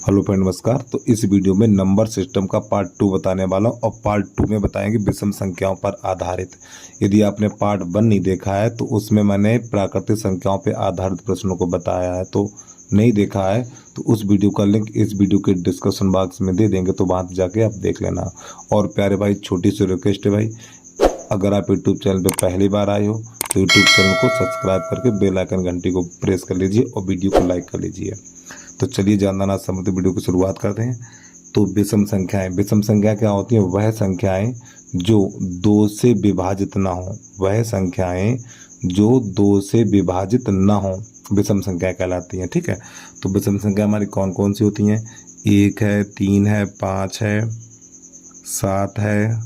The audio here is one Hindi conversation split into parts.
हेलो फ्रेंड, नमस्कार। तो इस वीडियो में नंबर सिस्टम का पार्ट 2 बताने वाला हूँ और पार्ट 2 में बताएंगे विषम संख्याओं पर आधारित। यदि आपने पार्ट 1 नहीं देखा है तो उसमें मैंने प्राकृतिक संख्याओं पर आधारित प्रश्नों को बताया है, तो नहीं देखा है तो उस वीडियो का लिंक इस वीडियो के डिस्क्रिप्शन बॉक्स में दे देंगे, तो वहाँ जाके आप देख लेना। और प्यारे भाई, छोटी सी रिक्वेस्ट है भाई, अगर आप यूट्यूब चैनल पर पहली बार आए हो तो यूट्यूब चैनल को सब्सक्राइब करके बेल आइकन घंटी को प्रेस कर लीजिए और वीडियो को लाइक कर लीजिए। तो चलिए जानना ना समझते वीडियो की शुरुआत करते हैं। तो विषम संख्याएं क्या होती हैं? वह संख्याएं जो 2 से विभाजित ना हो, वह संख्याएं जो 2 से विभाजित ना हो विषम संख्या कहलाती हैं। ठीक है, तो विषम संख्या हमारी कौन कौन सी होती हैं? 1 है, 3 है, 5 है, 7 है,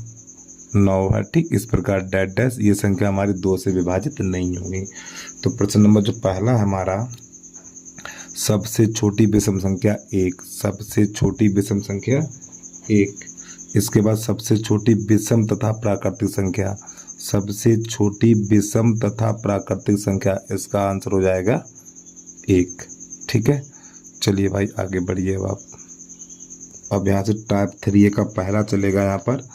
9 है। ठीक, इस प्रकार डैश डैश ये संख्या हमारी 2 से विभाजित नहीं होंगी। तो प्रश्न नंबर जो पहला हमारा, सबसे छोटी विषम संख्या 1, सबसे छोटी विषम संख्या 1। इसके बाद सबसे छोटी विषम तथा प्राकृतिक संख्या, सबसे छोटी विषम तथा प्राकृतिक संख्या, इसका आंसर हो जाएगा 1। ठीक है, चलिए भाई आगे बढ़िए। अब यहाँ से टाइप 3 का पहला चलेगा यहाँ पर।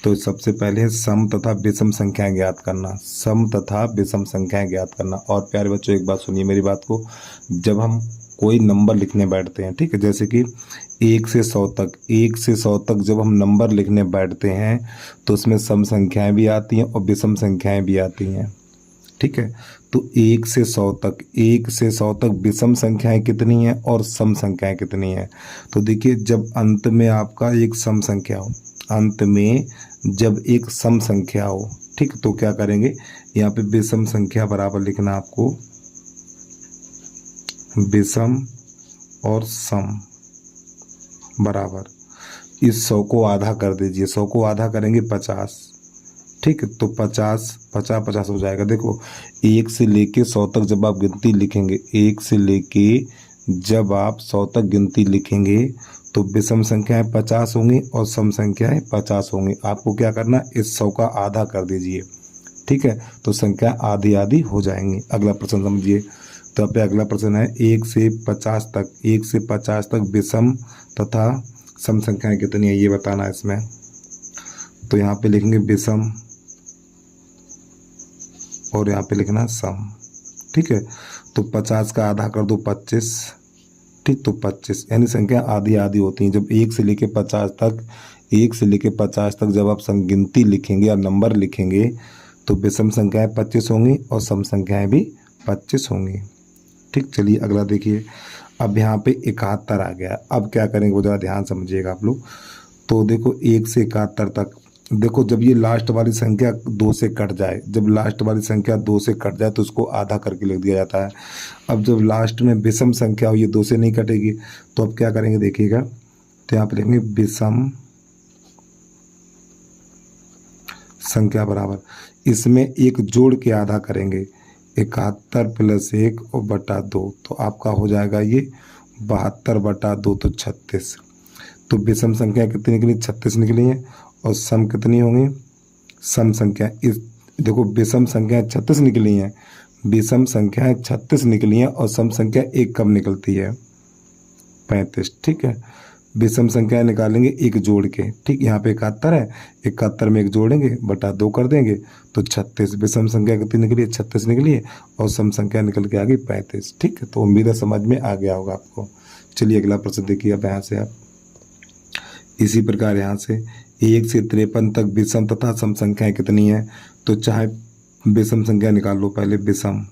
तो सबसे पहले है सम तथा विषम संख्याएं ज्ञात करना, सम तथा विषम संख्याएं ज्ञात करना। और प्यारे बच्चों, एक बात सुनिए मेरी बात को, जब हम कोई नंबर लिखने बैठते हैं, ठीक है, जैसे कि 1 से 100 तक, 1 से 100 तक जब हम नंबर लिखने बैठते हैं तो उसमें सम संख्याएं भी आती हैं और विषम संख्याएं भी आती हैं। ठीक है, तो 1 से 100 तक, 1 से 100 तक विषम संख्याएं कितनी हैं और सम संख्याएं कितनी हैं? तो देखिए, जब अंत में आपका एक सम संख्या हो, अंत में जब एक सम संख्या हो, ठीक, तो क्या करेंगे, यहाँ पे विषम संख्या बराबर लिखना आपको, विषम और सम बराबर, इस 100 को आधा कर दीजिए, 100 को आधा करेंगे 50। ठीक है, तो 50 50 50 हो जाएगा। देखो, 1 से लेके 100 तक जब आप गिनती लिखेंगे, 1 से लेके जब आप 100 तक गिनती लिखेंगे तो विषम संख्याएं 50 होंगी और सम संख्याएं 50 होंगी। आपको क्या करना, इस 100 का आधा कर दीजिए। ठीक है, तो संख्या आधी आधी हो जाएंगी। अगला प्रश्न समझिए। तो अब अगला प्रश्न है 1 से 50 तक, 1 से 50 तक विषम तथा सम संख्याएं कितनी है ये बताना है इसमें। तो यहाँ पे लिखेंगे विषम और यहाँ पे लिखना सम। ठीक है, तो 50 का आधा कर दो 25। ठीक, तो 25, यानी संख्या आधी आधी होती हैं। जब 1 से लेके 50 तक, 1 से लेके 50 तक जब आप संगिनती लिखेंगे या नंबर लिखेंगे तो विषम संख्याएं 25 होंगी और सम संख्याएं भी 25 होंगी। ठीक, चलिए अगला देखिए। अब यहाँ पे 71 आ गया। अब क्या करेंगे वो ज़रा ध्यान समझिएगा आप लोग। तो देखो, 1 से 71 तक, देखो जब ये लास्ट वाली संख्या 2 से कट जाए, जब लास्ट वाली संख्या 2 से कट जाए तो उसको आधा करके लिख दिया जाता है। अब जब लास्ट में विषम संख्या हो, ये 2 से नहीं कटेगी, तो अब क्या करेंगे देखिएगा। तो यहाँ पे लिखेंगे विषम संख्या बराबर, इसमें एक जोड़ के आधा करेंगे, 71 + 1 और बटा 2, तो आपका हो जाएगा ये 72 बटा 2, तो 36। तो विषम संख्या कितनी निकली? 36 निकली है। और सम कितनी होंगी? सम संख्या, इस देखो विषम संख्या 36 निकली हैं, विषम संख्याएं 36 निकली हैं और सम संख्या एक कम निकलती है, 35। ठीक है, विषम संख्या निकालेंगे एक जोड़ के। ठीक, यहाँ पे 71 है, 71 में एक जोड़ेंगे, बटा 2 कर देंगे, तो 36। विषम संख्या कितनी निकली है? 36 निकली है और सम संख्या निकल के आ गई 35। ठीक है, तो उम्मीद है समझ में आ गया होगा आपको। चलिए अगला प्रश्न देखिए। अब यहाँ से आप इसी प्रकार यहाँ से 1 से 53 तक विषम तथा सम संख्याएं कितनी हैं? तो चाहे विषम संख्या निकाल लो पहले, विषम।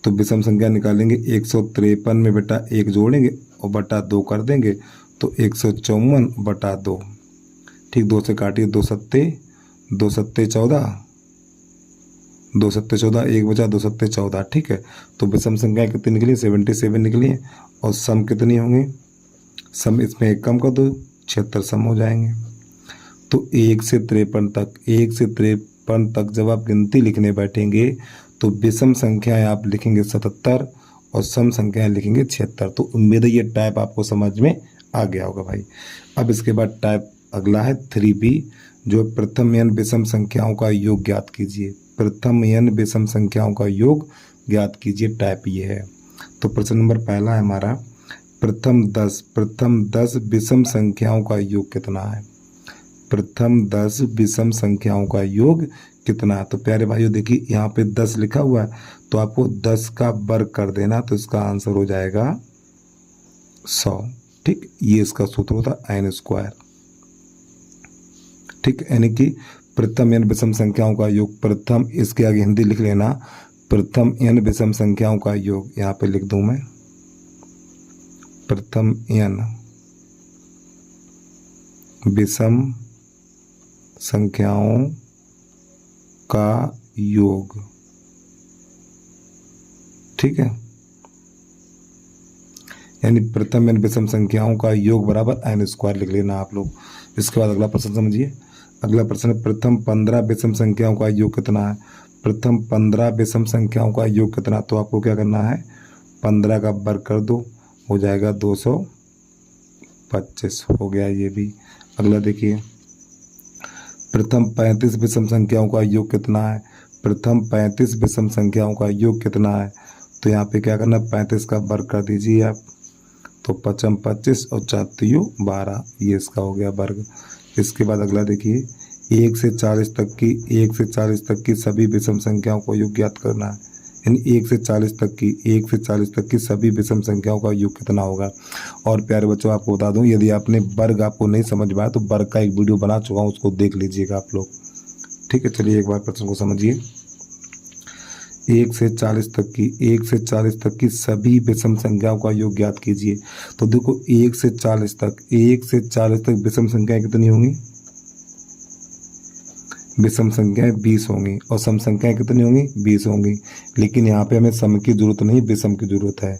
तो विषम संख्या निकालेंगे, 153 में बेटा 1 जोड़ेंगे और बटा 2 कर देंगे, तो 154 बटा 2। ठीक, 2 से काटिए, 2 सत्ते 14, 2 सत्ते 14, 1 बचा, 2 सत्ते 14। ठीक है, तो विषम संख्या कितनी निकली? 77 निकली है। और सम कितनी होंगी? सम इसमें एक कम कर दो, 76 सम हो जाएंगे। तो 1 से 53 तक, 1 से 53 तक जब आप गिनती लिखने बैठेंगे तो विषम संख्याएं आप लिखेंगे 77 और सम संख्याएं लिखेंगे 76। तो उम्मीद है ये टाइप आपको समझ में आ गया होगा भाई। अब इसके बाद टाइप अगला है 3B, जो प्रथम n विषम संख्याओं का योग ज्ञात कीजिए। प्रथम n विषम संख्याओं का योग ज्ञात कीजिए, टाइप ये है। तो प्रश्न नंबर पहला है हमारा, प्रथम 10 विषम संख्याओं का योग कितना है? प्रथम 10 विषम संख्याओं का योग कितना है? तो प्यारे भाइयों देखिए यहाँ पे 10 लिखा हुआ है, तो आपको 10 का वर्ग कर देना, तो इसका आंसर हो जाएगा 100। ठीक, ये इसका सूत्र होता है n स्क्वायर। ठीक, यानी कि प्रथम n विषम संख्याओं का योग, प्रथम इसके आगे हिंदी लिख लेना, प्रथम n विषम संख्याओं का योग, यहाँ पे लिख दूं मैं प्रथम n विषम संख्याओं का योग। ठीक है, यानी प्रथम n विषम संख्याओं का योग बराबर n स्क्वायर लिख लेना आप लोग। इसके बाद अगला प्रश्न समझिए। अगला प्रश्न है प्रथम 15 विषम संख्याओं का योग कितना है? प्रथम 15 विषम संख्याओं का योग कितना? तो आपको क्या करना है, 15 का वर्ग कर दो, हो जाएगा 225। हो गया ये भी। अगला देखिए, प्रथम 35 विषम संख्याओं का योग कितना है? प्रथम 35 विषम संख्याओं का योग कितना है? तो यहाँ पे क्या करना है, 35 का वर्ग कर दीजिए आप, तो 5 25 और 4 12, ये इसका हो गया वर्ग। इसके बाद अगला देखिए, 1 से 40 तक की सभी विषम संख्याओं को योग ज्ञात करना है। यानी 1 से 40 तक की सभी विषम संख्याओं का योग कितना होगा? और प्यारे बच्चों आपको बता दूं, यदि आपने वर्ग आपको नहीं समझ में आया तो वर्ग का एक वीडियो बना चुका हूं, उसको देख लीजिएगा आप लोग। ठीक है, चलिए एक बार प्रश्न को समझिए। 1 से 40 तक की सभी विषम संख्याओं का योग ज्ञात कीजिए। तो देखो 1 से 40 तक विषम संख्याएं कितनी होंगी? विषम संख्याएं 20 होंगी, और सम संख्याएं कितनी होंगी? 20 होंगी। लेकिन यहाँ पे हमें सम की जरूरत नहीं, विषम की जरूरत है।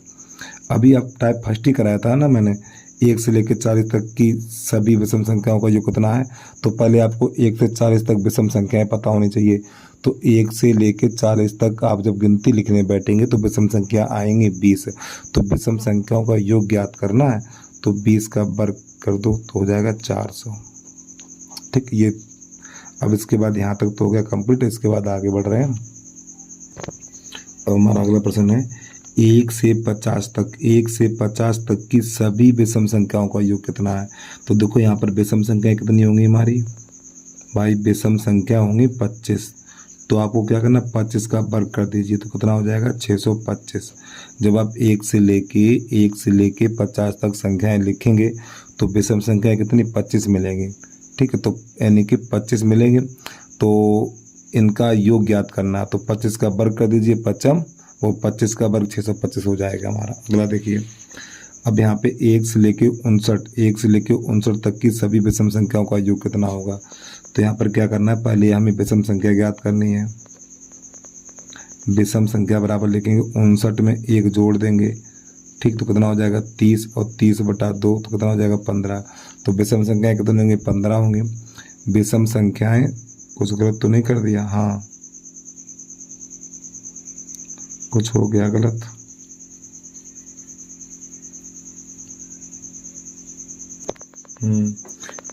अभी आप टाइप फर्स्ट ही कराया था ना मैंने, 1 से लेकर 40 तक की सभी विषम संख्याओं का योग कितना है। तो पहले आपको 1 से 40 तक विषम संख्याएं पता होनी चाहिए। तो 1 से लेकर 40 तक आप जब गिनती लिखने बैठेंगे तो विषम संख्या आएंगे 20। तो विषम संख्याओं का योग ज्ञात करना है, तो 20 का वर्ग कर दो, तो हो जाएगा 400। ठीक, ये अब इसके बाद यहाँ तक तो हो गया कंप्लीट। इसके बाद आगे बढ़ रहे हैं। अब हमारा अगला प्रश्न है 1 से 50 तक की सभी विषम संख्याओं का योग कितना है? तो देखो यहाँ पर विषम संख्याएं कितनी होंगी हमारी भाई? विषम संख्या होंगी 25। तो आपको क्या करना, 25 का वर्ग कर दीजिए, तो कितना हो जाएगा 625। जब आप 1 से लेके 50 तक संख्याएं लिखेंगे तो विषम संख्याएं कितनी? 25 मिलेंगी। ठीक है, तो यानी कि 25 मिलेंगे, तो इनका योग ज्ञात करना है। तो 25 का वर्ग कर दीजिए 25, वो 25 का वर्ग 625 हो जाएगा हमारा। अगला देखिए, अब यहाँ पे 1 से लेके 59 तक की सभी विषम संख्याओं का योग कितना होगा? तो यहाँ पर क्या करना है, पहले हमें विषम संख्या ज्ञात करनी है। विषम संख्या बराबर लिखेंगे 59 में 1 जोड़ देंगे। ठीक, तो कितना हो जाएगा 30, और 30/2, तो कितना हो जाएगा 15। तो विषम संख्याएं कितने होंगे? 15 होंगे। विषम संख्याएं, कुछ गलत तो नहीं कर दिया? हाँ, कुछ हो गया गलत।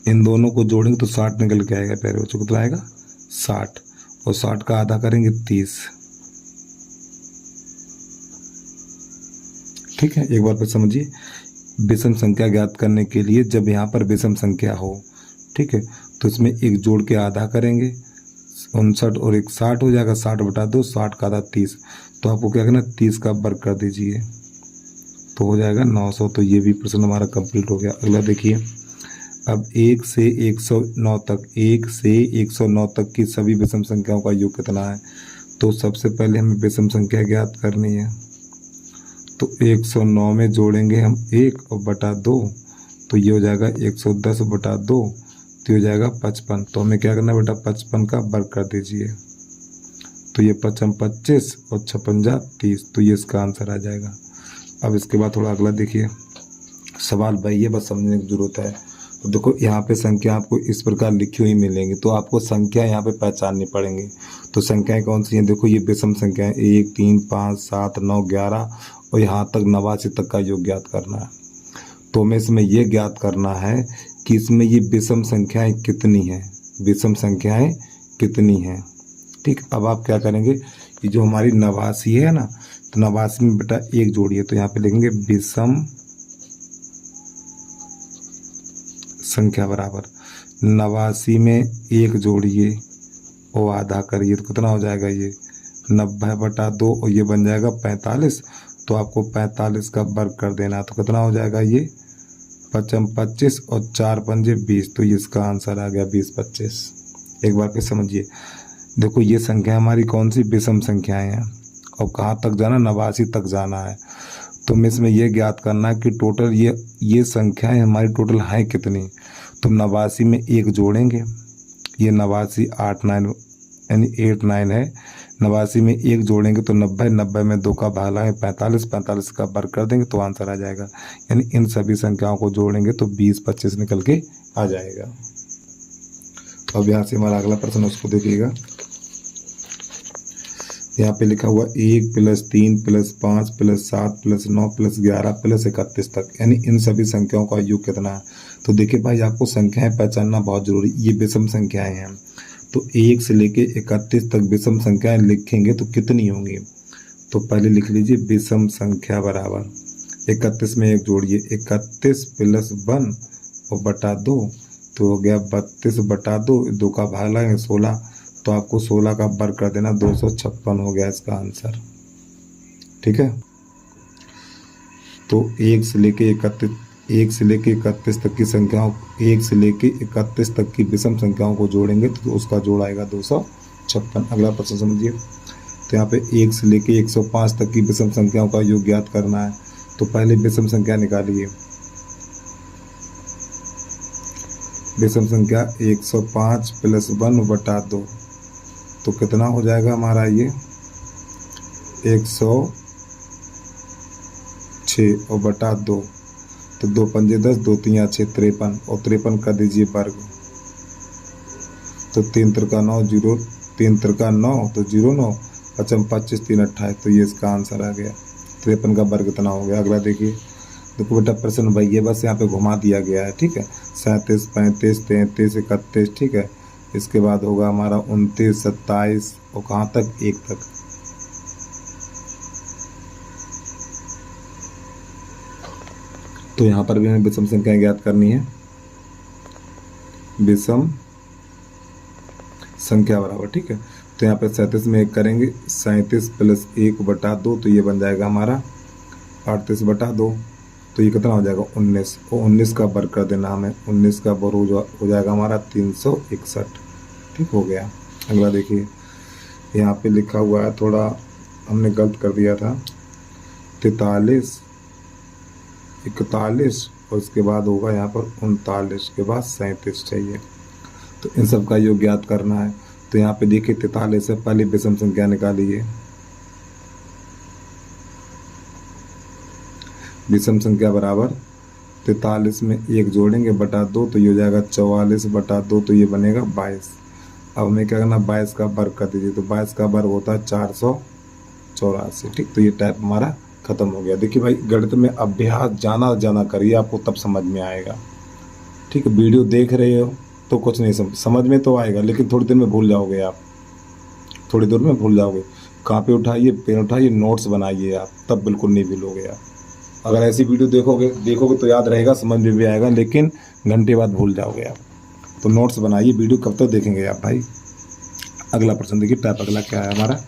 इन दोनों को जोड़ेंगे तो 60 निकल के आएगा प्यारे बच्चों। कितना आएगा? 60, और 60 का आधा करेंगे 30। ठीक है, एक बार फिर समझिए। विषम संख्या ज्ञात करने के लिए जब यहाँ पर विषम संख्या हो, ठीक है, तो इसमें 1 जोड़ के आधा करेंगे, 59 और 1 60 हो जाएगा। 60/2, 60 का आधा 30। तो आपको क्या करना, 30 का वर्ग कर दीजिए, तो हो जाएगा 900। तो ये भी प्रश्न हमारा कंप्लीट हो गया। अगला देखिए, अब 1 से 109 तक की सभी विषम संख्याओं का योग कितना है? तो सबसे पहले हमें विषम संख्या ज्ञात करनी है। तो 109 में जोड़ेंगे हम 1 और बटा 2, तो ये हो जाएगा 110/2, तो ये हो जाएगा 55। तो हमें क्या करना है बेटा, 55 का वर्ग कर दीजिए, तो ये 55 25 और 56 30, तो ये इसका आंसर आ जाएगा। अब इसके बाद थोड़ा अगला देखिए, सवाल भाई ये बस समझने की जरूरत है। तो देखो यहाँ पे संख्या आपको इस प्रकार लिखी हुई मिलेंगी, तो आपको संख्या यहाँ पे पहचाननी पड़ेंगी। तो संख्याएं कौन सी हैं? देखो ये विषम संख्याएं 1 3 5 7 9 11 और यहाँ तक 89 तक का योग ज्ञात करना है। तो हमें इसमें ये ज्ञात करना है कि इसमें ये विषम संख्याएं कितनी हैं, विषम संख्याएं कितनी हैं। ठीक, अब आप क्या करेंगे, ये जो हमारी 89 है ना, तो 89 में बेटा 1 जोड़िए, तो यहाँ पे लिखेंगे विषम संख्या बराबर 89 में एक जोड़िए और आधा करिए तो कितना हो जाएगा ये 90/2 और ये बन जाएगा 45। तो आपको 45 का वर्ग कर देना तो कितना हो जाएगा ये 25 और 4 पंजे 20। तो ये इसका आंसर आ गया 20/25। एक बार फिर समझिए, देखो ये संख्या हमारी कौन सी विषम संख्याएं हैं और कहाँ तक जाना 89 तक जाना है। तो हमें इसमें यह ज्ञात करना है कि टोटल ये संख्याएं हमारी टोटल हैं कितनी। तो 89 में एक जोड़ेंगे, ये 89 8 9 यानी 8 9 है। 89 में एक जोड़ेंगे तो 90 में 2 का भाग लगाएंगे 45 का वर्ग कर देंगे तो आंसर आ जाएगा। यानी इन सभी संख्याओं को जोड़ेंगे तो 20/25 निकल के आ जाएगा। अब यहाँ से हमारा अगला प्रश्न उसको देखिएगा। यहाँ पे लिखा हुआ 1 + 3 + 5 + 7 + 9 + 11 + 31 तक, यानी इन सभी संख्याओं का योग कितना है। तो देखिए भाई, आपको संख्याएं पहचानना बहुत जरूरी। ये विषम संख्याएं हैं, तो 1 से लेके 31 तक विषम संख्याएं लिखेंगे तो कितनी होंगी। तो पहले लिख लीजिए विषम संख्या बराबर 31 में एक जोड़िए 31 + 1 और बटा 2 तो हो गया 32/2। 2 का भाग लगाएंगे 16 तो आपको 16 का वर्ग कर देना 256 हो गया इसका आंसर। ठीक है, तो 1 से लेके 31 तक की संख्याओं 1 से लेके 31 तक की विषम संख्याओं को जोड़ेंगे तो उसका जोड़ आएगा 256। अगला प्रश्न समझिए। तो यहाँ पे 1 से लेके 105 तक की विषम संख्याओं का योग ज्ञात करना है। तो पहले विषम संख्या निकालिए। विषम संख्या 105 + 1/2 तो कितना हो जाएगा हमारा ये 106 और बटा 2 तो 2 पंजे 10 2 3 6 53 और 53 कर दीजिए वर्ग। तो 3 त्रिका 9 0 3 त्रिका 9 तो 0 9 55 25 3 28 तो ये इसका आंसर आ गया। 53 का वर्ग कितना हो गया। अगला देखिए, देखो बेटा प्रश्न भाई ये बस यहाँ पे घुमा दिया गया है। ठीक है, 37 35 33 31। ठीक है, इसके बाद होगा हमारा 29 27 और कहाँ तक 1 तक। तो यहाँ पर भी हमें विषम संख्याएं ज्ञात करनी है। विषम संख्या बराबर, ठीक है, तो यहाँ पे 37 में 1 करेंगे 37 + 1/2 तो ये बन जाएगा हमारा 38/2 तो ये कितना हो जाएगा 19 और 19 का वर्ग कर देना हमें। 19 का वर्ग हो जाएगा हमारा 361। ठीक हो गया। अगला देखिए, यहाँ पे लिखा हुआ है थोड़ा हमने गलत कर दिया था 43 41 और उसके बाद होगा यहाँ पर 39 के बाद 37 चाहिए। तो इन सब का योग ज्ञात करना है। तो यहाँ पे देखिए 43 से पहले विषम संख्या निकालिए। विषम संख्या बराबर 43 में 1 जोड़ेंगे बटा 2 तो ये हो जाएगा 44/2 तो ये बनेगा 22। अब हमें क्या करना 22 का वर्ग कर दीजिए। तो 22 का वर्ग होता है 484। ठीक, तो ये टाइप हमारा खत्म हो गया। देखिए भाई, गणित में अभ्यास जाना करिए, आपको तब समझ में आएगा। ठीक है, वीडियो देख रहे हो तो कुछ नहीं समझ में तो आएगा, लेकिन थोड़ी देर में भूल जाओगे आप, थोड़ी देर में भूल जाओगे। कॉपी उठाइए, पेन उठाइए, नोट्स बनाइए आप, तब बिल्कुल नहीं भूलोगे आप। अगर ऐसी वीडियो देखोगे तो याद रहेगा, समझ में भी आएगा, लेकिन घंटे बाद भूल जाओगे आप। तो नोट्स बनाइए, वीडियो कब तक देखेंगे आप भाई। अगला प्रश्न देखिए, टाइप अगला क्या है हमारा।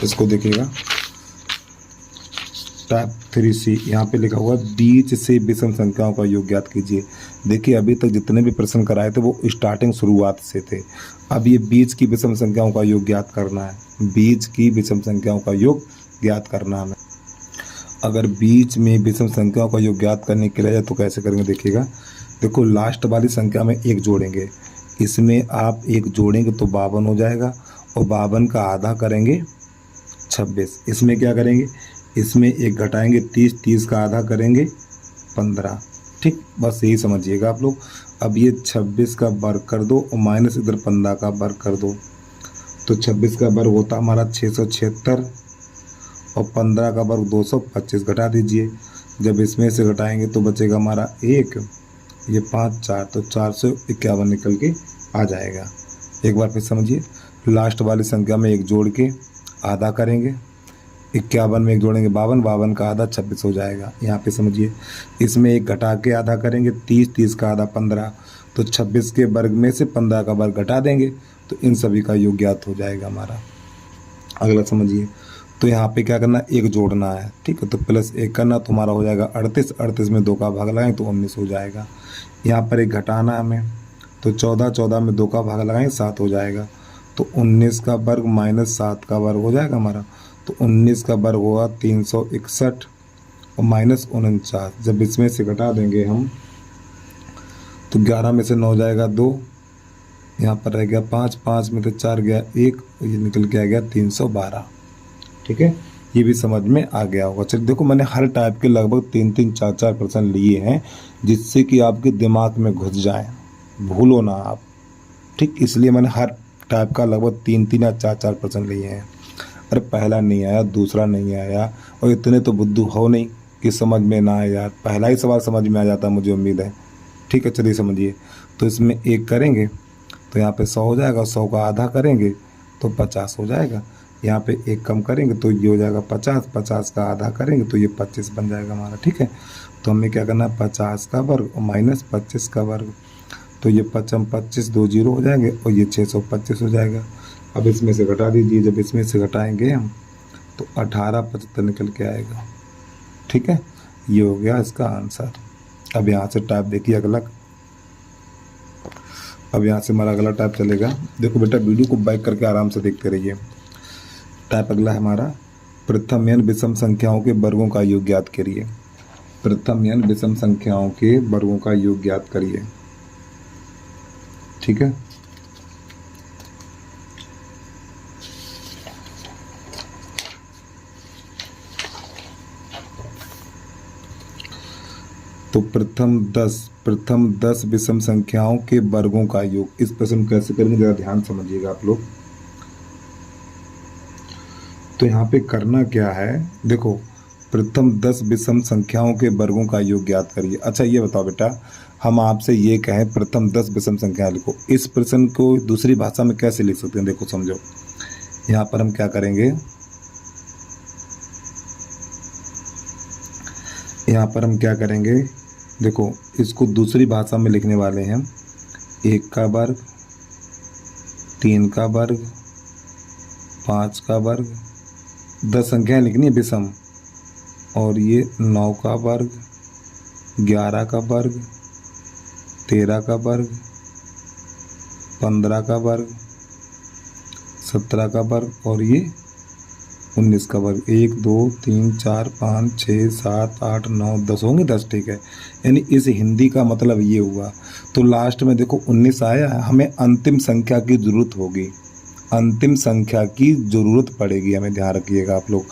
इसको देखिएगा, टाइप 3C। यहाँ पे लिखा हुआ बीच से विषम संख्याओं का योग ज्ञात कीजिए। देखिए, अभी तक जितने भी प्रश्न कराए थे वो स्टार्टिंग शुरुआत से थे। अब ये बीच की विषम संख्याओं का योग ज्ञात करना है। बीच की विषम संख्याओं का योग ज्ञात करना है। अगर बीच में विषम संख्याओं का योग ज्ञात करने के लिए तो कैसे करेंगे देखिएगा। देखो, लास्ट वाली संख्या में 1 जोड़ेंगे, इसमें आप 1 जोड़ेंगे तो 52 हो जाएगा और 52 का आधा करेंगे 26। इसमें क्या करेंगे, इसमें 1 घटाएंगे 30, 30 का आधा करेंगे 15। ठीक, बस यही समझिएगा आप लोग। अब ये 26 का वर्ग कर दो और माइनस इधर 15 का वर्ग कर दो तो 26 का वर्ग होता हमारा 676 और 15 का वर्ग 225। घटा दीजिए, जब इसमें से घटाएंगे तो बचेगा हमारा 1, ये 5 4 तो 451 निकल के आ जाएगा। एक बार फिर समझिए, लास्ट वाली संख्या में 1 जोड़ के आधा करेंगे, 51 में 1 जोड़ेंगे 52, 52 का आधा 26 हो जाएगा। यहाँ पे समझिए, इसमें 1 घटा के आधा करेंगे 30, 30 का आधा 15, तो 26 के वर्ग में से 15 का वर्ग घटा देंगे तो इन सभी का योग ज्ञात हो जाएगा हमारा। अगला समझिए, तो यहाँ पे क्या करना, 1 जोड़ना है, ठीक है, तो +1 करना तो हमारा हो जाएगा 38, 38 में 2 का भाग लगाएंगे तो 19 हो जाएगा। यहाँ पर 1 घटाना हमें, तो 14, 14 में 2 का भाग लगाएंगे 7 हो जाएगा, तो 19 का वर्ग माइनस 7 का वर्ग हो जाएगा हमारा, तो 19 का वर्ग होगा 361 और माइनस 49, जब इसमें से घटा देंगे हम तो 11 में से 9 जाएगा 2, यहाँ पर रह गया 5, 5 में से 4 गया 1, ये निकल के आ गया 312। ठीक है, ये भी समझ में आ गया होगा। चलिए देखो, मैंने हर टाइप के लगभग 3-3, 4-4 प्रश्न लिए हैं जिससे कि आपके दिमाग में घुस जाए, भूलो ना आप, ठीक, इसलिए मैंने हर टाइप का लगभग 3-3 या 4-4 प्रश्न लिए हैं। अरे पहला नहीं आया, दूसरा नहीं आया, और इतने तो बुद्धू हो नहीं कि समझ में ना आए यार, पहला ही सवाल समझ में आ जाता, मुझे उम्मीद है। ठीक है, चलिए समझिए, तो इसमें 1 करेंगे तो यहाँ पे 100 हो जाएगा, 100 का आधा करेंगे तो 50 हो जाएगा, यहाँ पे 1 कम करेंगे तो ये हो जाएगा 50, 50 का आधा करेंगे तो ये 25 बन जाएगा हमारा। ठीक है, तो हमें क्या करना है, 50 का वर्ग और माइनस 25 का वर्ग, तो ये 25 2 0 हो जाएंगे और ये 625 हो जाएगा। अब इसमें से घटा दीजिए, जब इसमें से घटाएंगे हम तो 1875 निकल के आएगा। ठीक है, ये हो गया इसका आंसर। अब यहाँ से टाइप देखिए अगला, अब यहाँ से हमारा अगला टाइप चलेगा। देखो बेटा, वीडियो को बैक करके आराम से देखते रहिए। टाइप अगला है हमारा, प्रथम n विषम संख्याओं के वर्गों का योग ज्ञात करिए। प्रथम n विषम संख्याओं के वर्गों का योग ज्ञात करिए। ठीक है, तो प्रथम 10 विषम संख्याओं के वर्गों का योग। इस प्रश्न कैसे करेंगे जरा ध्यान समझिएगा आप लोग। तो यहाँ पे करना क्या है, देखो, प्रथम 10 विषम संख्याओं के वर्गों का योग ज्ञात करिए। अच्छा ये बताओ बेटा, हम आपसे ये कहें प्रथम 10 विषम संख्या लिखो, इस प्रश्न को दूसरी भाषा में कैसे लिख सकते हैं, देखो समझो। यहाँ पर हम क्या करेंगे, यहाँ पर हम क्या करेंगे, देखो इसको दूसरी भाषा में लिखने वाले हैं। 1 का वर्ग, 3 का वर्ग, 5 का वर्ग, 10 संख्याएं लिखनी है विषम, और ये 9 का वर्ग, 11 का वर्ग, 13 का वर्ग, 15 का वर्ग, 17 का वर्ग, और ये 19 का वर्ग। 1 2 3 4 5 6 7 8 9 10 होंगे 10। ठीक है, यानी इस हिंदी का मतलब ये हुआ। तो लास्ट में देखो 19 आया है, हमें अंतिम संख्या की जरूरत होगी, अंतिम संख्या की जरूरत पड़ेगी, हमें ध्यान रखिएगा आप लोग।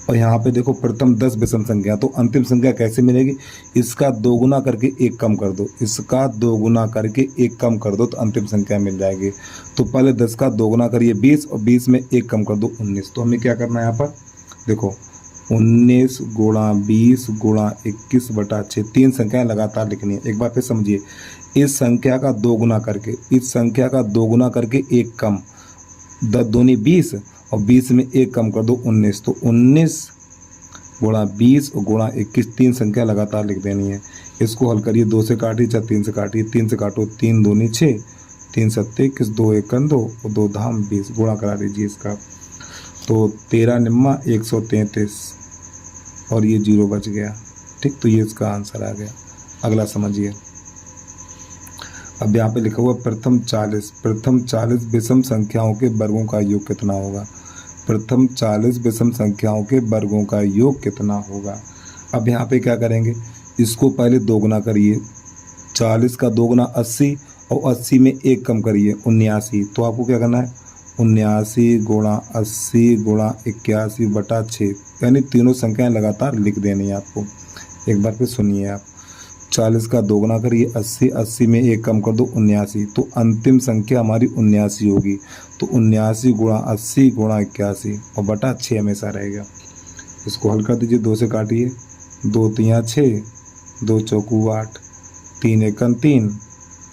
और यहाँ पे देखो प्रथम 10 विषम संख्या, तो अंतिम संख्या कैसे मिलेगी, इसका 2 गुना करके 1 कम कर दो, इसका 2 गुना करके 1 कम कर दो तो अंतिम संख्या मिल जाएगी। तो पहले 10 का 2 गुना करिए 20, और 20 में 1 कम कर दो 19। तो हमें क्या करना है यहाँ पर, देखो 19 गुणा 20 गुणा 21 बटा 6, 3 संख्याएं लगातार लिखनी है। एक बार फिर समझिए, इस संख्या का 2 गुना करके, इस संख्या का 2 गुना करके 1 कम, 10 दूनी 20 और 20 में 1 कम कर दो 19। तो 19 गुणा 20 और गुणा 21, 3 संख्या लगातार लिख देनी है। इसको हल करिए, 2 से काटिए चाहे 3 से काटिए, 3 से काटो, 3 दूनी 6, 3 सत्ते 21, 2 एकन 2 और 2 धाम 20, गुणा करा दीजिए इसका। तो 13 निम्मा 133 और ये 0 बच गया। ठीक, तो ये इसका आंसर आ गया। अगला समझिए, अब यहाँ पे लिखा हुआ प्रथम 40 विषम संख्याओं के वर्गों का योग कितना होगा। प्रथम 40 विषम संख्याओं के वर्गों का योग कितना होगा। अब यहाँ पे क्या करेंगे, इसको पहले 2 गुना करिए, 40 का 2 गुना 80 और 80 में 1 कम करिए 79। तो आपको क्या करना है, 79 गुणा 80 गुणा 81 बटा 6, यानी तीनों संख्याएं लगातार लिख देनी है आपको। एक बार फिर सुनिए आप, 40 का 2 गुना करिए 80, 80 में 1 कम कर दो 79, तो अंतिम संख्या हमारी 79 होगी। तो 79 गुणा 80 गुणा 81 और बटा 6 हमेशा रहेगा। इसको हल कर दीजिए, 2 से काटिए, 2 3 6, 2 चौकू 8, 3 एकन 3,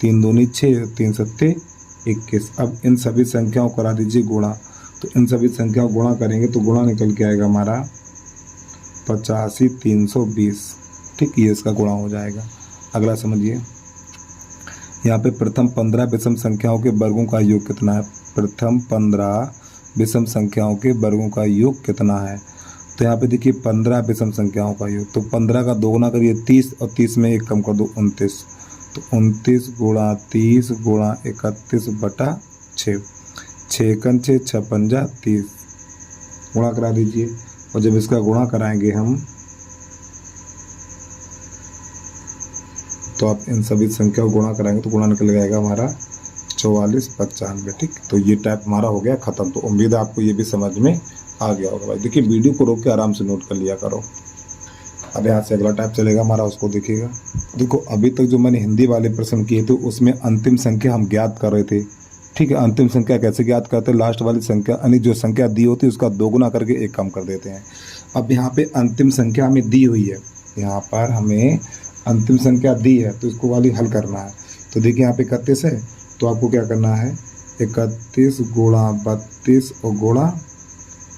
3 दूनी 6, 3 सत्ते 21। अब इन सभी संख्याओं को करा दीजिए गुणा, तो इन सभी संख्याओं को गुणा करेंगे तो गुणा निकल के आएगा हमारा 85 320। ठीक, ये इसका गुणा हो जाएगा। अगला समझिए, यहाँ पे प्रथम 15 विषम संख्याओं के वर्गों का योग कितना है। प्रथम 15 विषम संख्याओं के वर्गों का योग कितना है। तो यहाँ पे देखिए 15 विषम संख्याओं का योग, तो 15 का दोगुना करिए 30 और 30 में एक कम कर दो 29। तो 29 गुणा 30 गुणा 31 बटा 6, 6 एकन 6 6 पंजा 30, गुणा करा दीजिए। और जब इसका गुणा कराएंगे हम तो आप इन सभी संख्या को गुणा कराएंगे तो गुणा निकल जाएगा हमारा 44 95। ठीक, तो ये टाइप हमारा हो गया खत्म। तो उम्मीद है आपको ये भी समझ में आ गया होगा। भाई देखिए, वीडियो को रोक के आराम से नोट कर लिया करो। अब यहाँ से अगला टाइप चलेगा हमारा, उसको देखिएगा। देखो, अभी तक जो मैंने हिंदी वाले प्रश्न किए थे उसमें अंतिम संख्या हम ज्ञात कर रहे थे। ठीक है, अंतिम संख्या कैसे ज्ञात करते हैं, लास्ट वाली संख्या यानी जो संख्या दी होती है उसका दोगुना करके एक कम कर देते हैं। अब यहाँ पे अंतिम संख्या हमें दी हुई है, यहाँ पर हमें अंतिम संख्या दी है तो इसको वाली हल करना है। तो देखिए यहाँ पे 31 है, तो आपको क्या करना है 31 गुणा 32 और गुणा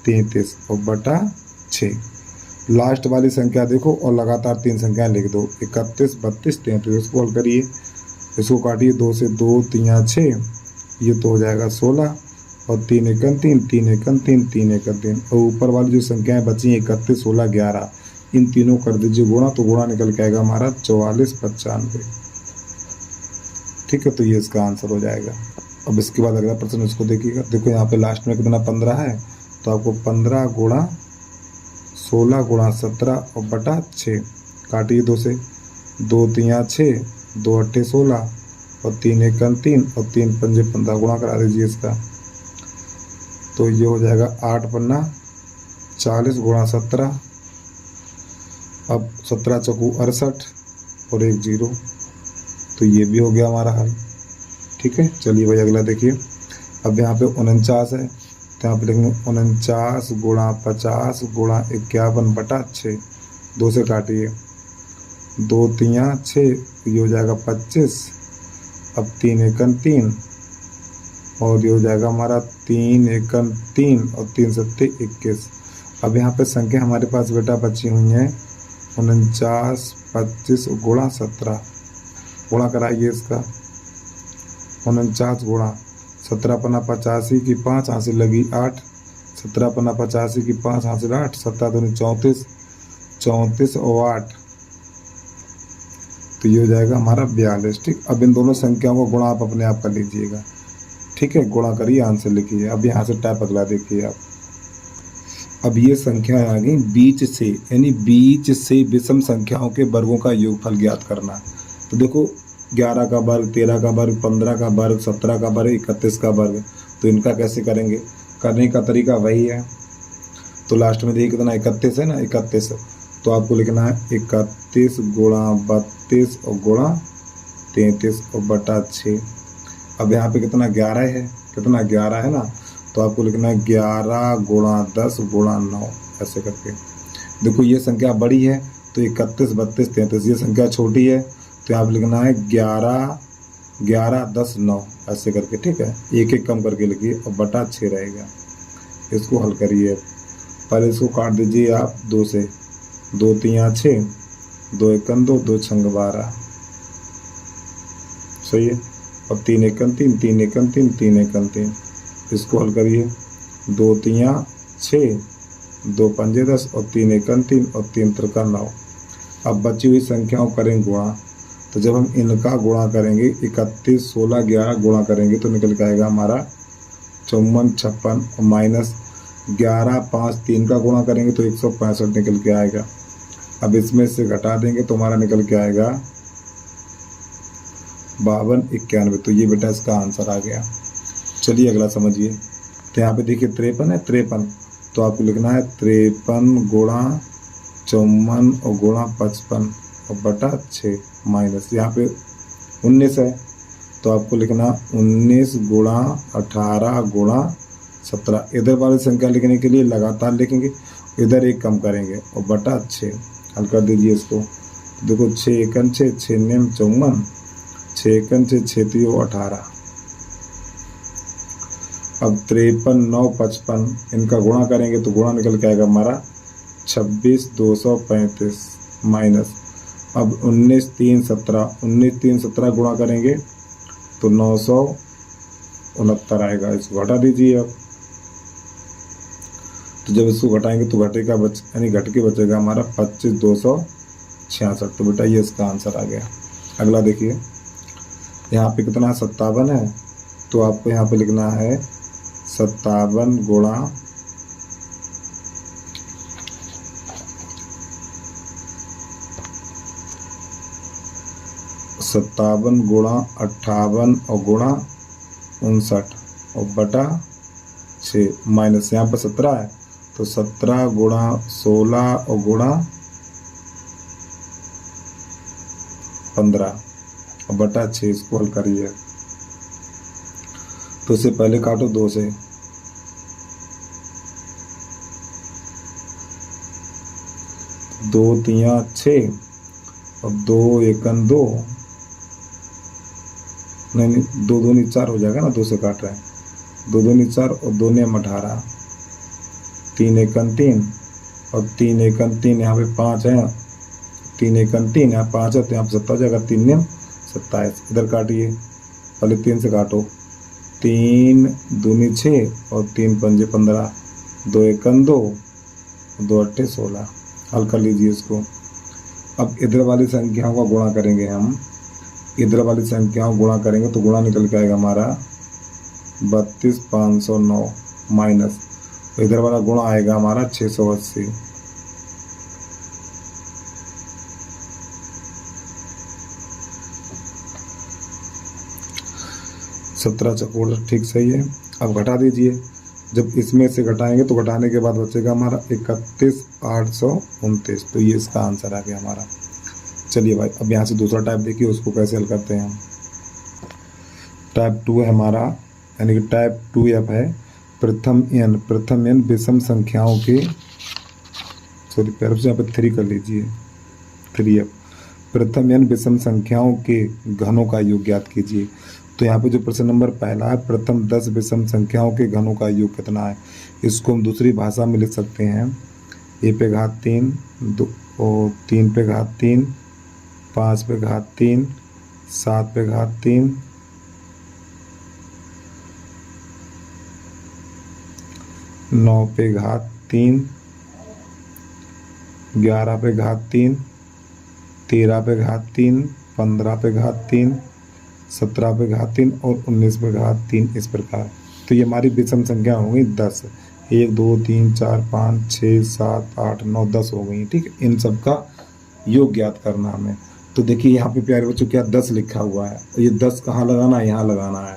33 और बटा 6। लास्ट वाली संख्या देखो और लगातार 3 संख्याएं लिख दो, 31 32 33। इसको हल करिए, इसको काटिए, 2 से 2 3 6, ये तो हो जाएगा 16 और 3 एकन 3 3 एकन 3 3 एकन 3। और ऊपर वाली जो संख्याएं बची 31 16 11, इन तीनों कर दीजिए गुणा, तो गुणा निकल के आएगा हमारा 44 95। ठीक है, तो ये इसका आंसर हो जाएगा। अब इसके बाद अगला प्रश्न इसको देखिएगा। देखो यहाँ पे लास्ट में कितना 15 है, तो आपको 15 गुणा 16 गुणा 17 और बटा 6, काटिए 2 से 2 3 6 2 8 16 और 3 एकन 3 और 3 पंजे 15, गुणा करा दीजिए इसका। तो ये हो जाएगा 8 पन्ना 40 गुणा 17, अब 17 चौकू 68 और 1 0। तो ये भी हो गया हमारा हल। ठीक है, चलिए भाई अगला देखिए। अब यहाँ पे 49 है, तो यहाँ पे लिखेंगे 49 गुणा 50 गुणा 51 बटा 6, 2 से काटिए, 2 3 6, ये हो जाएगा 25। अब 3 एकन 3 और ये हो जाएगा हमारा 3 एकन 3 और 3 सत्ते 21। अब यहाँ पे संख्या हमारे पास बेटा बची हुई हैं 49 25 गुणा 17, गुणा कराइए इसका। 49 गुणा 17 पन्ना 85 की 5 हासिल लगी 8, 17 पन्ना 85 की 5 हासिल 8, 17 दूनी 34 34 और 8, तो ये हो जाएगा हमारा 42। ठीक, अब इन दोनों संख्याओं को गुणा आप अपने आप कर लीजिएगा। ठीक है, गुणा करिए, आंसर लिखिए। अब यहाँ से टाइप अगला देखिए आप। अब ये संख्या आ गई बीच से, यानी बीच से विषम संख्याओं के वर्गों का योगफल ज्ञात करना। तो देखो 11 का वर्ग 13 का वर्ग 15 का वर्ग 17 का वर्ग 31 का वर्ग, तो इनका कैसे करेंगे, करने का तरीका वही है। तो लास्ट में देखिए कितना 31 है ना, 31, तो आपको लिखना है 31 गुणा 32 और गुणा 33 और बटा 6। अब यहाँ पे कितना 11 है, कितना 11 है ना, तो आपको लिखना है 11 गुणा 10 गुणा 9, ऐसे करके। देखो ये संख्या बड़ी है तो 31 32 33, ये संख्या छोटी है तो यहाँ पे लिखना है 11 11 10 9, ऐसे करके। ठीक है, एक एक कम करके लिखिए और बटा 6 रहेगा। इसको हल करिए, पहले इसको काट दीजिए आप 2 से, 2 3 6 2 एकन 2 2 छंग 12, सही है। और 3 एकन 3 3 एकन 3 3 एकन 3, इसको हल करिए, 2 3 6 2 पंजे 10 और 3 एकन 3 और 3 त्रिका 9। अब बची हुई संख्याओं करें गुणा, तो जब हम इनका गुणा करेंगे 31 16 11 गुणा करेंगे तो निकल के आएगा हमारा 54 56 और माइनस 11 5 3 का गुणा करेंगे तो 165 निकल के आएगा। अब इसमें से घटा देंगे तो हमारा निकल के आएगा 52 91। तो ये बेटा इसका आंसर आ गया। चलिए अगला समझिए। तो यहाँ पे देखिए 53 है, 53, तो आपको लिखना है 53 गुणा 54 और गुणा 55 और बटा 6 माइनस, यहाँ पे 19 है तो आपको लिखना 19 गुणा 18 गुणा 17। इधर वाली संख्या लिखने के लिए लगातार लिखेंगे, इधर एक कम करेंगे और बटा 6, हल कर दीजिए इसको। देखो 6 एकन 6 6 नेम 54, 6 एकन 6 6 3 18, अब 53, 9, 55 इनका गुणा करेंगे तो गुणा निकल के आएगा हमारा 26, 235 माइनस, अब 19, 3, 17, 19, 3, 17 गुणा करेंगे तो 969 आएगा। इसको घटा दीजिए अब। तो जब इसको घटाएंगे तो घटेगा यानी घट के बचेगा हमारा 25, 266। तो बेटा ये इसका आंसर आ गया। अगला देखिए, यहाँ पे कितना 57 है, तो आपको यहाँ पे लिखना है 57 गुणा 58 और गुणा 59 और बटा 6 माइनस यहाँ पर 17 है तो 17 गुणा 16 और गुणा 15 और बटा 6। इसको हल करिए तो इसे पहले काटो 2 से, 2 तिया 6 और 2 एकन 2, नहीं 2 दूनी 4 हो जाएगा ना, 2 से काट रहे हैं, 2 दूनी 4 और 2 ने 18, 3 एकन 3 और 3 एकन 3 यहाँ पे 5 है, 3 एकन 3 यहाँ 5 है तो यहाँ पे 7 हो जाएगा, 3 ने 27। इधर काटिए, पहले 3 से काटो, 3 दूनी 6 और 3 पंजे 15, 2 एकन 2, 2 अट्ठे 16। हल कर लीजिए इसको। अब इधर वाली संख्याओं का गुणा करेंगे हम, इधर वाली संख्याओं गुणा करेंगे तो गुणा निकल के आएगा हमारा 32,509 माइनस, तो इधर वाला गुणा आएगा हमारा 680। सत्रह चकोड़ ठीक सही है। अब घटा दीजिए, जब इसमें से घटाएंगे तो घटाने के बाद बचेगा हमारा 31,829। तो ये इसका आंसर आ गया हमारा। चलिए भाई, अब यहाँ से दूसरा टाइप देखिए, उसको कैसे हल करते हैं हम। टाइप 2 है हमारा, यानी कि टाइप 2F है। प्रथम n विषम संख्याओं के, सॉरी पैर से यहाँ पे 3 कर लीजिए, 3F। प्रथम n विषम संख्याओं के घनों का योग ज्ञात कीजिए। तो यहाँ पे जो प्रश्न नंबर पहला है, प्रथम 10 विषम संख्याओं के घनों का योग कितना है, इसको हम दूसरी भाषा में लिख सकते हैं। a पे घात 3, 3 पे घात 3, 5 पे घात 3, 7 पे घात 3, 9 पे घात 3, 11 पे घात 3, 13 पे घात 3, 15 पे घात 3, 17 पे घात 3 और 19 पे घात 3, इस प्रकार। तो ये हमारी विषम संख्या हो गई 10, 1 2 3 4 5 6 7 8 9 10 हो गई। ठीक है, इन सब का योग ज्ञात करना हमें। तो देखिए यहाँ पे प्यारे बच्चों क्या 10 लिखा हुआ है, ये 10 कहाँ लगाना है, यहाँ लगाना है।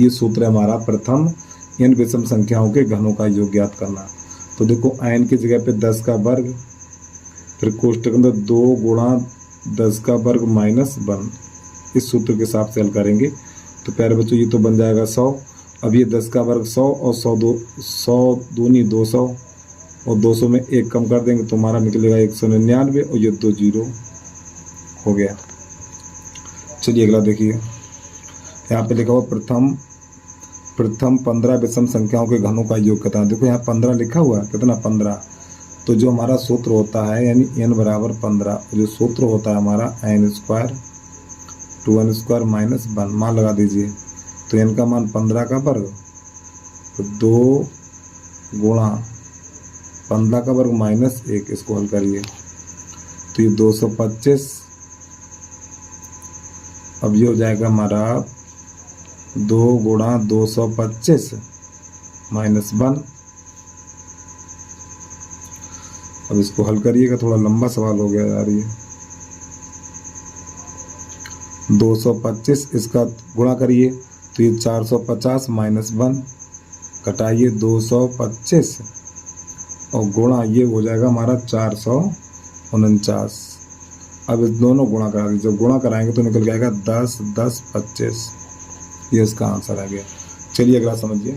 ये सूत्र है हमारा, प्रथम n विषम संख्याओं के घनों का योग ज्ञात करना। तो देखो n की जगह पे 10 का वर्ग, फिर कोष्टक के अंदर 2 गुणा 10 का वर्ग माइनस 1, इस सूत्र के हिसाब से हल करेंगे। तो प्यारे बच्चों ये तो बन जाएगा 100। अब ये 10 का वर्ग 100 और 100 दूनी 200 और 200 में 1 कम कर देंगे तो हमारा निकलेगा 199 और ये 2 जीरो हो गया। चलिए अगला देखिए, यहाँ पे लिखा हुआ प्रथम 15 विषम संख्याओं के घनों का योग कितना। देखो यहाँ 15 लिखा हुआ है, कितना 15। तो जो हमारा सूत्र होता है यानी n बराबर 15, जो सूत्र होता है हमारा n square 2n square minus 1, मान लगा दीजिए। तो n का मान 15 का वर्ग, तो 2 गुणा 15 का वर्ग माइनस 1, इसको हल करिए तो ये 225। अब ये हो जाएगा हमारा 2 गुणा 225 माइनस 1। अब इसको हल करिएगा, थोड़ा लंबा सवाल हो गया यार ये। 225 इसका गुणा करिए तो ये 450 माइनस 1, घटाइए 225 और गुणा ये हो जाएगा हमारा 449। अब इस दोनों गुणा करा दीजिए, जब गुणा कराएंगे तो निकल जाएगा 10 10 25, ये इसका आंसर आ गया। चलिए अगला समझिए।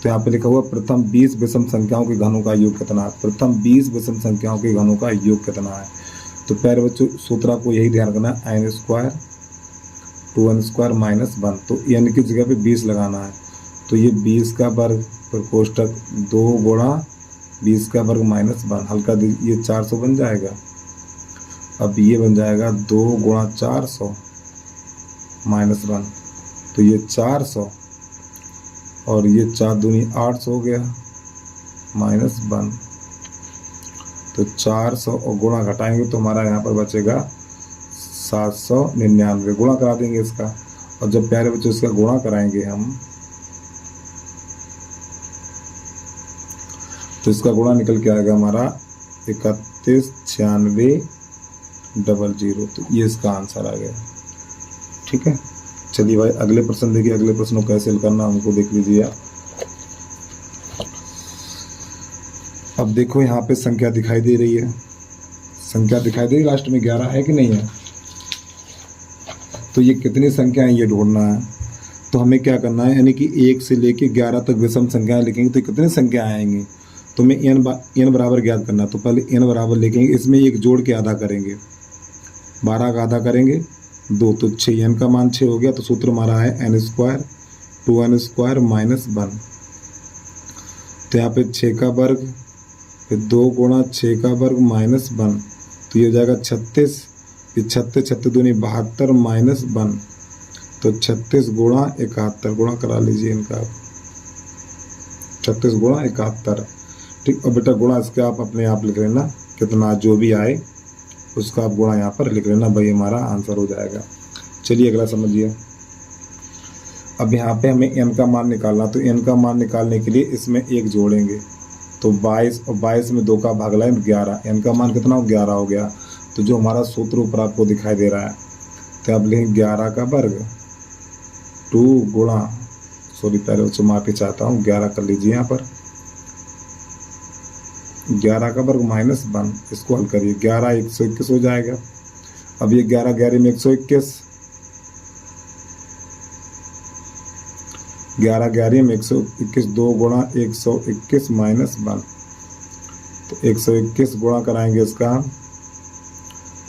तो यहाँ पे लिखा हुआ प्रथम 20 विषम संख्याओं के घनों का योग कितना है। प्रथम 20 विषम संख्याओं के घनों का योग कितना है। तो प्यारे बच्चों सूत्र को यही ध्यान रखना है, n square 2n square minus 1। तो n की जगह पे 20 लगाना है, तो ये 20 का वर्ग फिर कोष्टक 2 गुणा 20 का वर्ग माइनस 1, हल्का ये 400 बन जाएगा। अब ये बन जाएगा 2 गुणा 400 माइनस 1, तो ये 400 और ये 4 दूनी 800 हो गया माइनस 1, तो 400 और गुणा घटाएंगे तो हमारा यहाँ पर बचेगा 799। गुणा करा देंगे इसका, और जब प्यारे बच्चों इसका गुणा कराएंगे हम तो इसका गुणा निकल के आएगा हमारा 319600, तो ये इसका आंसर आ गया। ठीक है, चलिए भाई अगले प्रश्न देखिए। अगले प्रश्न को कैसे हल करना हमको देख लीजिए आप। अब देखो यहाँ पे संख्या दिखाई दे रही है, संख्या दिखाई दे रही, लास्ट में 11 है कि नहीं है। तो ये कितनी संख्या है ये ढूंढना है। तो हमें क्या करना है, यानी कि 1 से लेके 11 तक विषम संख्याएं लिखेंगे तो कितनी संख्या आएंगी। तो हमें n बराबर ज्ञात करना। तो पहले n बराबर लिखेंगे, इसमें एक जोड़ के आधा करेंगे, 12 का आधा करेंगे 2, तो 6 n का मान 6 हो गया। तो सूत्र हमारा है n² 2n² माइनस 1। तो यहाँ पे 6 का वर्ग फिर 2 गुणा 6 का वर्ग माइनस 1, तो ये हो जाएगा 36। फिर 36 36 दूनी 72 माइनस 1, तो 36 गुणा 71, गुणा करा लीजिए इनका आप, 36 गुणा 71। ठीक, और बेटा गुणा इसका आप अपने आप लिख लेना, कितना जो भी आए उसका आप गुणा यहाँ पर लिख लेना, भाई हमारा आंसर हो जाएगा। चलिए अगला समझिए। अब यहाँ पे हमें n का मान निकालना, तो n का मान निकालने के लिए इसमें 1 जोड़ेंगे, तो 22 और 22 में 2 का भाग लाएं 11, n का मान कितना हो 11 हो गया। तो जो हमारा सूत्र ऊपर आपको दिखाई दे रहा है, तो आप लिखेंगे 11 का वर्ग 2 गुणा, सॉरी पहले उससे माफी चाहता हूँ, 11 कर लीजिए यहाँ पर, 11 का वर्ग माइनस 1, इसको हल करिए, 11 121 हो जाएगा। अब ये 11 11 में 121, 11 11 में 121, 2 गुणा 121 माइनस 1, तो 121 गुणा कराएंगे इसका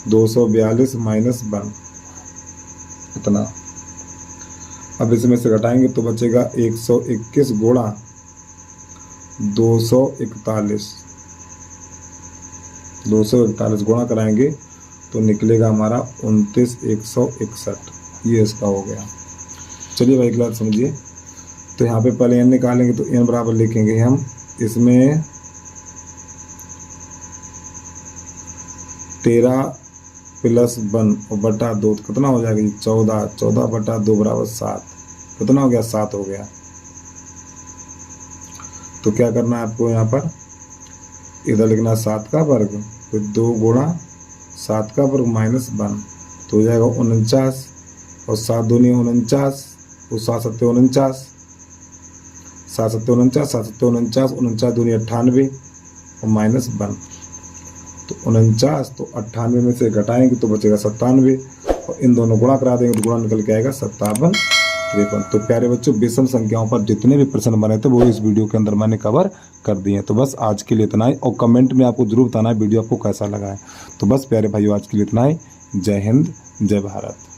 242 माइनस 1, इतना। अब इसमें से घटाएंगे तो बचेगा 121 गुणा 241, 241 गुणा कराएंगे तो निकलेगा हमारा 29161, ये इसका हो गया। चलिए भाई अगला समझिए। तो यहाँ पे पहले n निकालेंगे, तो n बराबर लिखेंगे हम, इसमें 13 प्लस 1 और बटा 2 तो कितना हो जाएगा 14, 14 बटा 2 बराबर 7, कितना हो गया 7 हो गया। तो क्या करना है आपको, यहाँ पर इधर लिखना 7 का वर्ग फिर 2 गुणा 7 का वर्ग माइनस 1, तो हो जाएगा 49, और 7 दूनी 49, और 7 सत्ते 49, 7 सत्ते 49, 7 सत्ते 49, 49 दूनी 98 और माइनस 1, तो 49, तो 98 में से घटाएंगे तो बचेगा 97, और इन दोनों गुणा करा देंगे तो गुणा निकल के आएगा 57 53। तो प्यारे बच्चों विषम संख्याओं पर जितने भी प्रश्न बने थे वो इस वीडियो के अंदर मैंने कवर कर दिए। तो बस आज के लिए इतना ही, और कमेंट में आपको जरूर बताना है वीडियो आपको कैसा लगा है। तो बस प्यारे भाइयों आज के लिए इतना ही। जय हिंद, जय भारत।